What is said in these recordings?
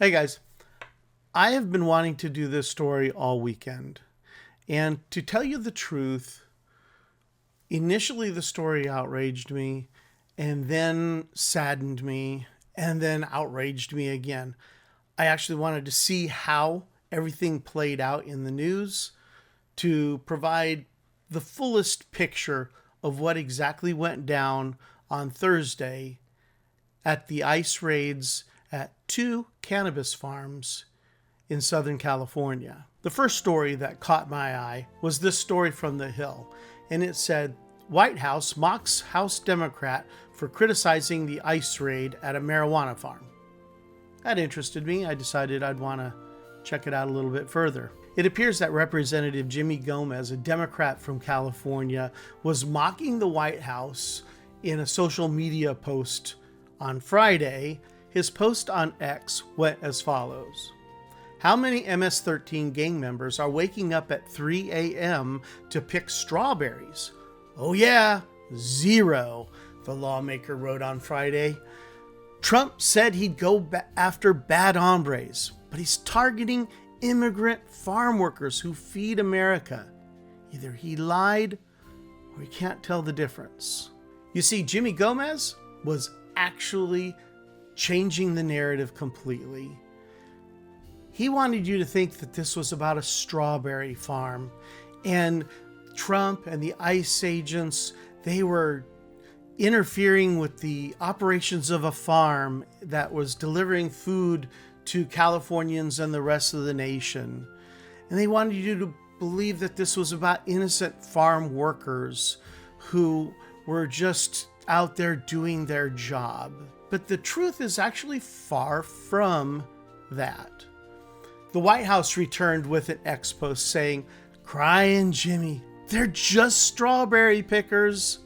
Hey guys, I have been wanting to do this story all weekend. And to tell you the truth, initially the story outraged me and then saddened me and then outraged me again. I actually wanted to see how everything played out in the news to provide the fullest picture of what exactly went down on Thursday at the ICE raids at two cannabis farms in Southern California. The first story that caught my eye was this story from The Hill, and it said, White House mocks House Democrat for criticizing the ICE raid at a marijuana farm. That interested me. I decided I'd want to check it out a little bit further. It appears that Representative Jimmy Gomez, a Democrat from California, was mocking the White House in a social media post on Friday. His post on X went as follows. How many MS-13 gang members are waking up at 3 a.m. to pick strawberries? Oh yeah, 0, the lawmaker wrote on Friday. Trump said he'd go after bad hombres, but he's targeting immigrant farm workers who feed America. Either he lied or he can't tell the difference. You see, Jimmy Gomez was actually changing the narrative completely. He wanted you to think that this was about a strawberry farm, and Trump and the ICE agents, they were interfering with the operations of a farm that was delivering food to Californians and the rest of the nation. And they wanted you to believe that this was about innocent farm workers who were just out there doing their job. But the truth is actually far from that. The White House returned with an X post saying, "Crying Jimmy, they're just strawberry pickers.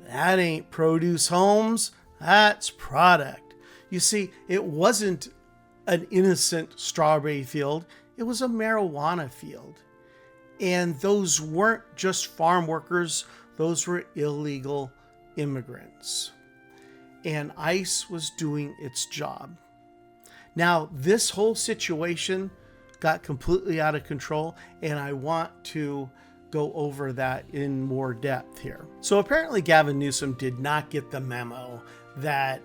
That ain't produce homes, that's product." You see, it wasn't an innocent strawberry field, it was a marijuana field. And those weren't just farm workers, those were illegal immigrants. And ICE was doing its job. Now, this whole situation got completely out of control, and I want to go over that in more depth here. So apparently Gavin Newsom did not get the memo that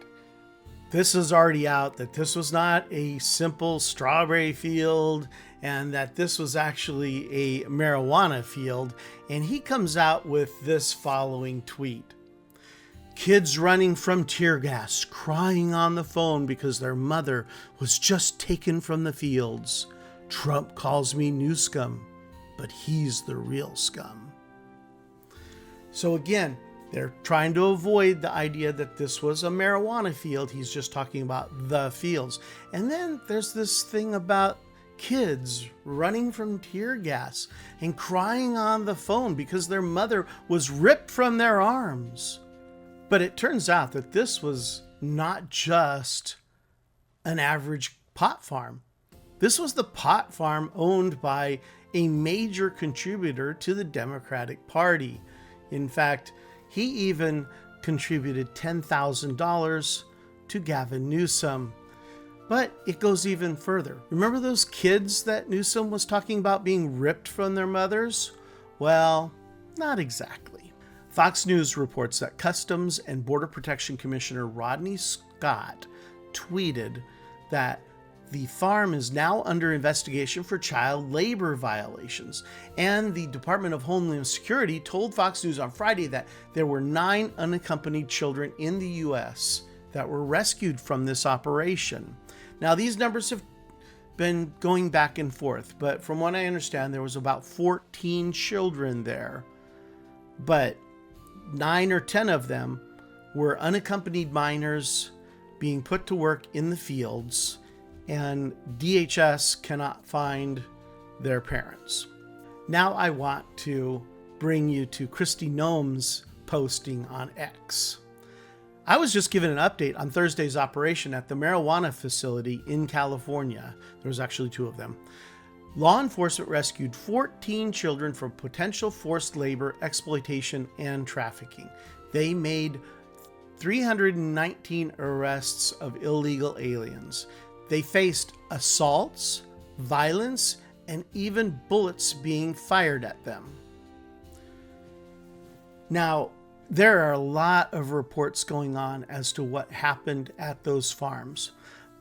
this is already out, that this was not a simple strawberry field, and that this was actually a marijuana field. And he comes out with this following tweet. Kids running from tear gas, crying on the phone because their mother was just taken from the fields. Trump calls me Newsom, but he's the real scum. So again, they're trying to avoid the idea that this was a marijuana field. He's just talking about the fields. And then there's this thing about kids running from tear gas and crying on the phone because their mother was ripped from their arms. But it turns out that this was not just an average pot farm. This was the pot farm owned by a major contributor to the Democratic Party. In fact, he even contributed $10,000 to Gavin Newsom. But it goes even further. Remember those kids that Newsom was talking about being ripped from their mothers? Well, not exactly. Fox News reports that Customs and Border Protection Commissioner Rodney Scott tweeted that the farm is now under investigation for child labor violations. And the Department of Homeland Security told Fox News on Friday that there were 9 unaccompanied children in the U.S. that were rescued from this operation. Now, these numbers have been going back and forth, but from what I understand, there was about 14 children there. But 9 or 10 of them were unaccompanied minors being put to work in the fields, and DHS cannot find their parents. Now I want to bring you to Kristi Noem's posting on X. I was just given an update on Thursday's operation at the marijuana facility in California. There was actually 2 of them. Law enforcement rescued 14 children from potential forced labor, exploitation, and trafficking. They made 319 arrests of illegal aliens. They faced assaults, violence, and even bullets being fired at them. Now, there are a lot of reports going on as to what happened at those farms.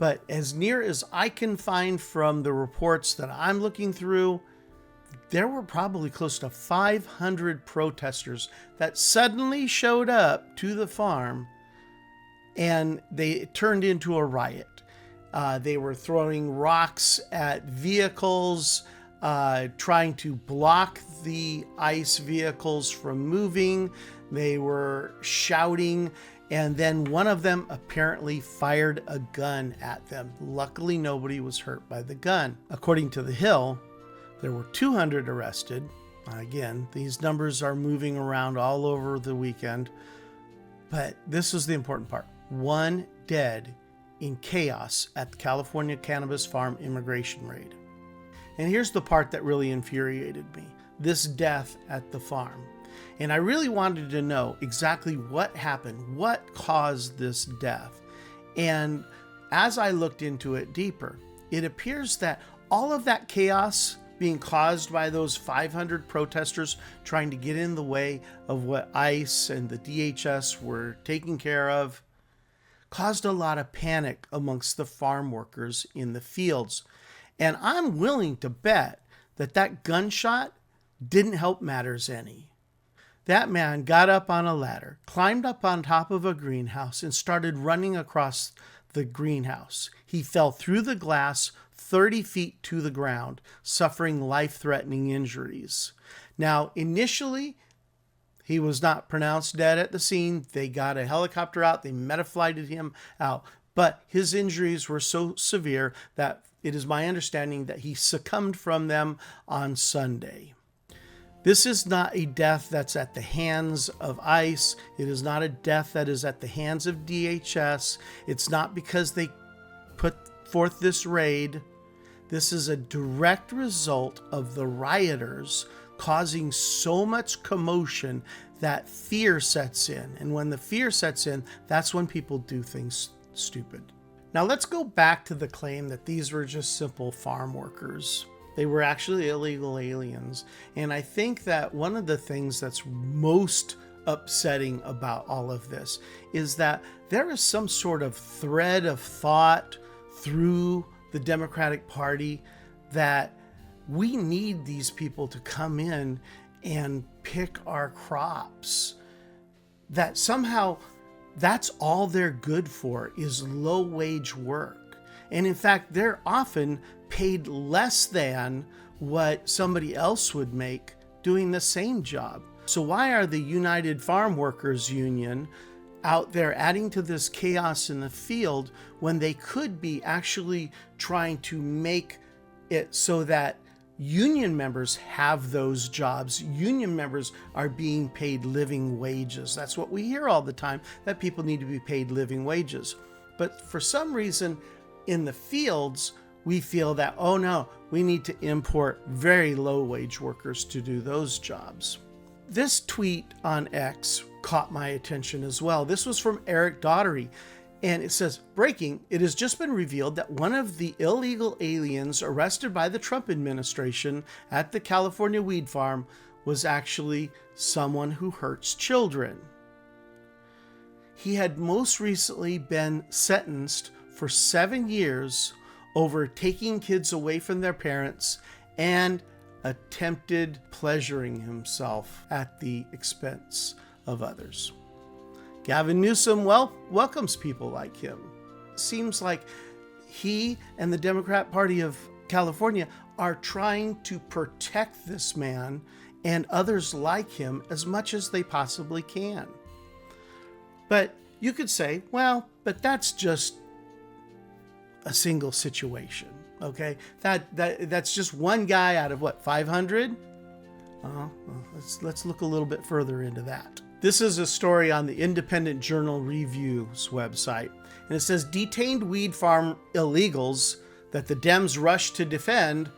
But as near as I can find from the reports that I'm looking through, there were probably close to 500 protesters that suddenly showed up to the farm, and they turned into a riot. They were throwing rocks at vehicles, trying to block the ICE vehicles from moving. They were shouting, and then one of them apparently fired a gun at them. Luckily, nobody was hurt by the gun. According to The Hill, there were 200 arrested. Again, these numbers are moving around all over the weekend, but this is the important part. 1 dead in chaos at the California cannabis farm immigration raid. And here's the part that really infuriated me. This death at the farm. And I really wanted to know exactly what happened, what caused this death. And as I looked into it deeper, it appears that all of that chaos being caused by those 500 protesters trying to get in the way of what ICE and the DHS were taking care of caused a lot of panic amongst the farm workers in the fields. And I'm willing to bet that that gunshot didn't help matters any. That man got up on a ladder, climbed up on top of a greenhouse, and started running across the greenhouse. He fell through the glass 30 feet to the ground, suffering life-threatening injuries. Now, initially, he was not pronounced dead at the scene. They got a helicopter out. They metaflighted him out. But his injuries were so severe that it is my understanding that he succumbed from them on Sunday. This is not a death that's at the hands of ICE. It is not a death that is at the hands of DHS. It's not because they put forth this raid. This is a direct result of the rioters causing so much commotion that fear sets in. And when the fear sets in, that's when people do things stupid. Now let's go back to the claim that these were just simple farm workers. They were actually illegal aliens. And I think that one of the things that's most upsetting about all of this is that there is some sort of thread of thought through the Democratic Party that we need these people to come in and pick our crops. That somehow that's all they're good for is low wage work. And in fact, they're often paid less than what somebody else would make doing the same job. So why are the United Farm Workers Union out there adding to this chaos in the field when they could be actually trying to make it so that union members have those jobs? Union members are being paid living wages. That's what we hear all the time, that people need to be paid living wages. But for some reason in the fields, we feel that, oh no, we need to import very low wage workers to do those jobs. This tweet on X caught my attention as well. This was from Eric Daugherty, and it says, breaking, it has just been revealed that one of the illegal aliens arrested by the Trump administration at the California weed farm was actually someone who hurts children. He had most recently been sentenced for 7 years over taking kids away from their parents and attempted pleasuring himself at the expense of others. Gavin Newsom, welcomes people like him. Seems like he and the Democrat Party of California are trying to protect this man and others like him as much as they possibly can. But you could say, well, but that's just a single situation, okay? That's just one guy out of what, 500? Let's look a little bit further into that. This is a story on the Independent Journal Review's website, and it says detained weed farm illegals that the Dems rush to defend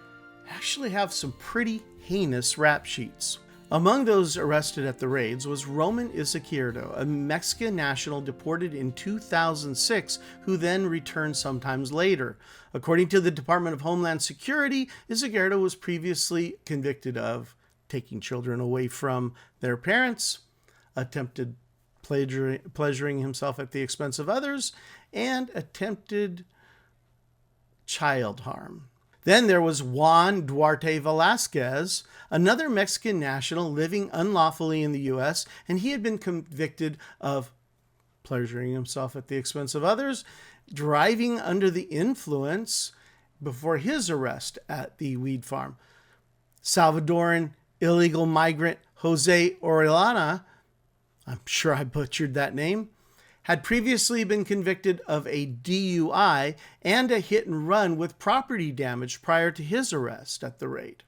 actually have some pretty heinous rap sheets. Among those arrested at the raids was Roman Izquierdo, a Mexican national deported in 2006 who then returned sometimes later. According to the Department of Homeland Security, Izquierdo was previously convicted of taking children away from their parents, attempted pleasuring himself at the expense of others, and attempted child harm. Then there was Juan Duarte Velasquez, another Mexican national living unlawfully in the U.S., and he had been convicted of pleasuring himself at the expense of others, driving under the influence before his arrest at the weed farm. Salvadoran illegal migrant Jose Orellana, I'm sure I butchered that name, had previously been convicted of a DUI and a hit and run with property damage prior to his arrest at the raid.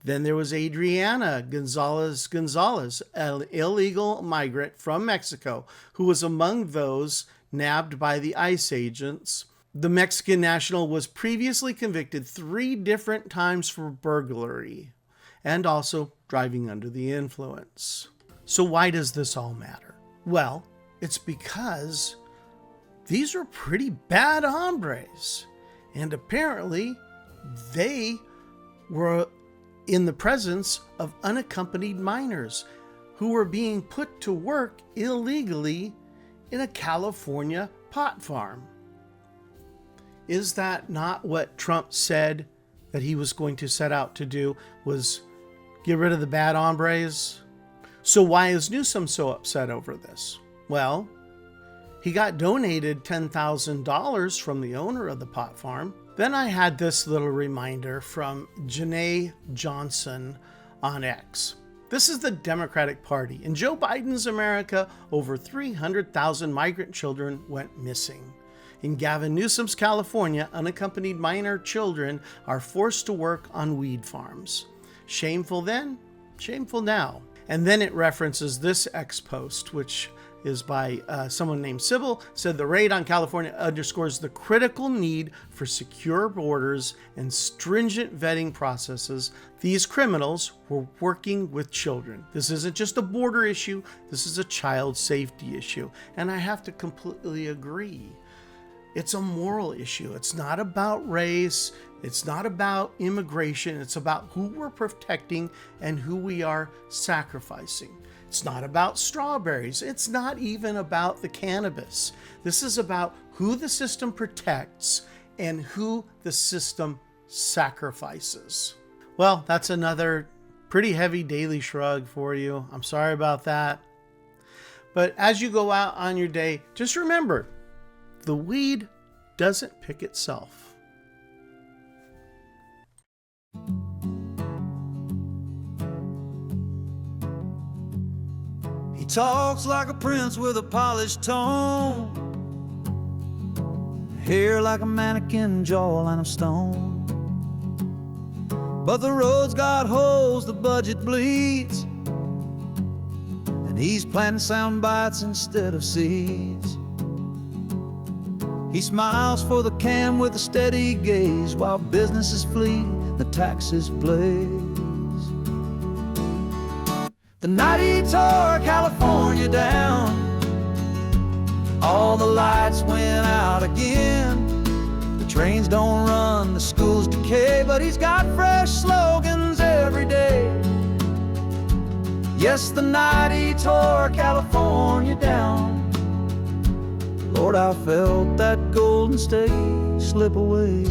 Then there was Adriana Gonzalez, an illegal migrant from Mexico, who was among those nabbed by the ICE agents. The Mexican national was previously convicted 3 different times for burglary and also driving under the influence. So why does this all matter? Well, it's because these are pretty bad hombres. And apparently they were in the presence of unaccompanied minors who were being put to work illegally in a California pot farm. Is that not what Trump said that he was going to set out to do, was get rid of the bad hombres? So why is Newsom so upset over this? Well, he got donated $10,000 from the owner of the pot farm. Then I had this little reminder from Janae Johnson on X. This is the Democratic Party. In Joe Biden's America, over 300,000 migrant children went missing. In Gavin Newsom's California, unaccompanied minor children are forced to work on weed farms. Shameful then, shameful now. And then it references this X post, which is by someone named Sybil, said the raid on California underscores the critical need for secure borders and stringent vetting processes. These criminals were working with children. This isn't just a border issue, this is a child safety issue. And I have to completely agree. It's a moral issue. It's not about race. It's not about immigration. It's about who we're protecting and who we are sacrificing. It's not about strawberries. It's not even about the cannabis. This is about who the system protects and who the system sacrifices. Well, that's another pretty heavy daily shrug for you. I'm sorry about that. But as you go out on your day, just remember, the weed doesn't pick itself. He talks like a prince with a polished tone, hair like a mannequin, jawline of stone. But the road's got holes, the budget bleeds, and he's planting sound bites instead of seeds. He smiles for the cam with a steady gaze, while businesses flee, the taxes blaze. The night he tore California down, all the lights went out again. The trains don't run, the schools decay, but he's got fresh slogans every day. Yes, the night he tore California down, Lord, I felt that golden state slip away.